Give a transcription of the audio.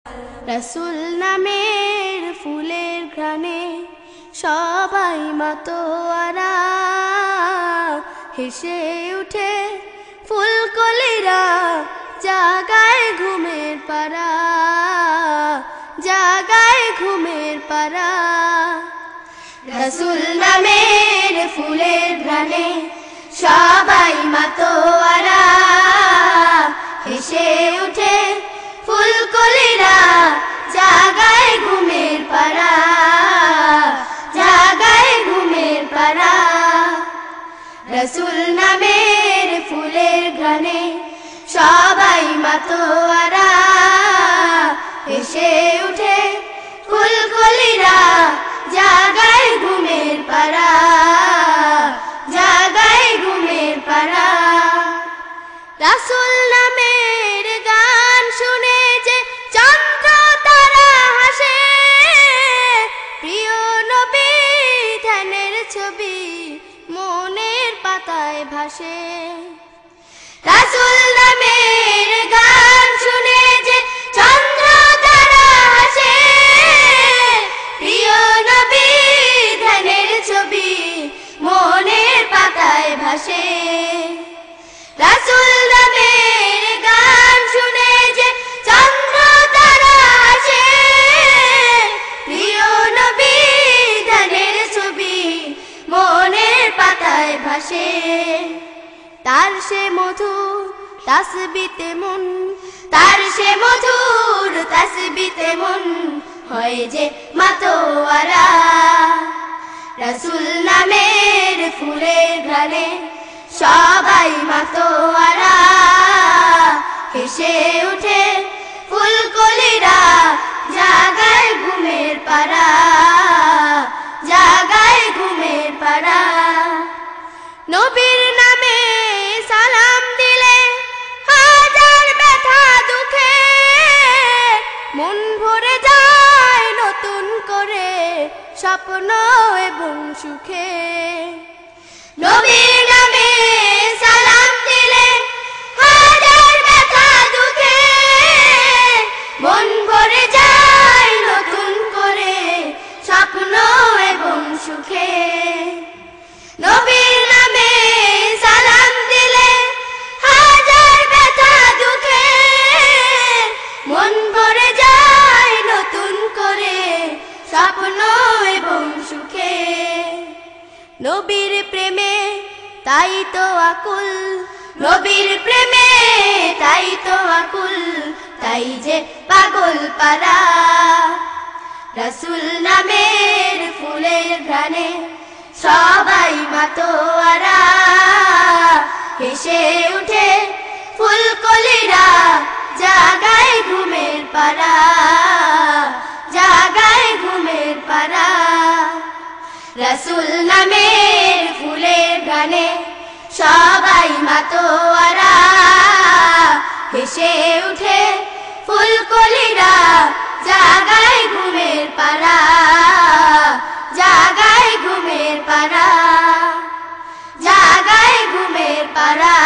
রাসূল নামের ফুলের ঘ্রাণে সবাই মাতোয়ারা, হেসে উঠে ফুলকলিরা, জাগায় ঘুমের পারা, জাগায় ঘুমের পারা। রাসূল নামের ফুলের ঘ্রাণে সবাই মাতোয়ারা, হেসে উঠে ফুলকলিরা, জাগায় ঘুমের পারা, জাগায় ঘুমের পারা। রাসূল নামের ফুলের ঘ্রাণে সবাই মাতোয়ারা, হেসে উঠে ফুলকলিরা, জাগায় ঘুমের পারা, জাগায় ঘুমের পারা। রাসূল নামের গান শুনে যে চন্দ্র তারা হাসে, প্রিয় নবী ধ্যানের ছবি মনের পাতায় ভাসে। রাসূল নামের গান শুনে যে চন্দ্র তারা হাসে, প্রিয় নবী ধ্যানের ছবি মনের পাতায় ভাসে। রাসূল নামের গান শুনে যে চন্দ্র তারা হাসে, প্রিয় নবী ধ্যানের ছবি মনের পাতায় ভাসে। তার সে মধুর তাসবিতে মন, তার সে মধুর তাসবিতে মন হয় যে মাতোয়ারা। রাসূল নামের ফুলের ঘ্রাণে সবাই মাতোয়ারা, হেসে উঠে ফুলকলিরা, জাগায় ঘুমের পারা, জাগায় ঘুমের পারা। নবীর নামে সালাম দিলে হাজার ব্যথা দুঃখে মন ভরে যায় নতুন করে স্বপ্ন এবং সুখে। নবীর নামে সালাম দিলে হাজার ব্যথা দুঃখে মন ভরে যায় নতুন করে স্বপ্ন এবং সুখে। নবীর নামে সালাম দিলে হাজার ব্যথা দুঃখে মন ভরে যায় নতুন করে স্বপ্ন এবং সুখে। নবীর প্রেমে তাই তো আকুল, নবীর প্রেমে তাই তো আকুল, তাই যে পাগল পারা। রাসূল নামের ফুলের ঘ্রাণে সবাই মাতোয়ারা, হেসে উঠে ফুলকলিরা, জাগায় ঘুমের পারা, জাগায় ঘুমের পারা। রাসূল নামের ফুলের ঘ্রাণে সবাই মাতোয়ারা, হেসে উঠে ফুলকলিরা, জাগায় ঘুমের পারা, জাগায় ঘুমের পারা, জাগায় ঘুমের পারা।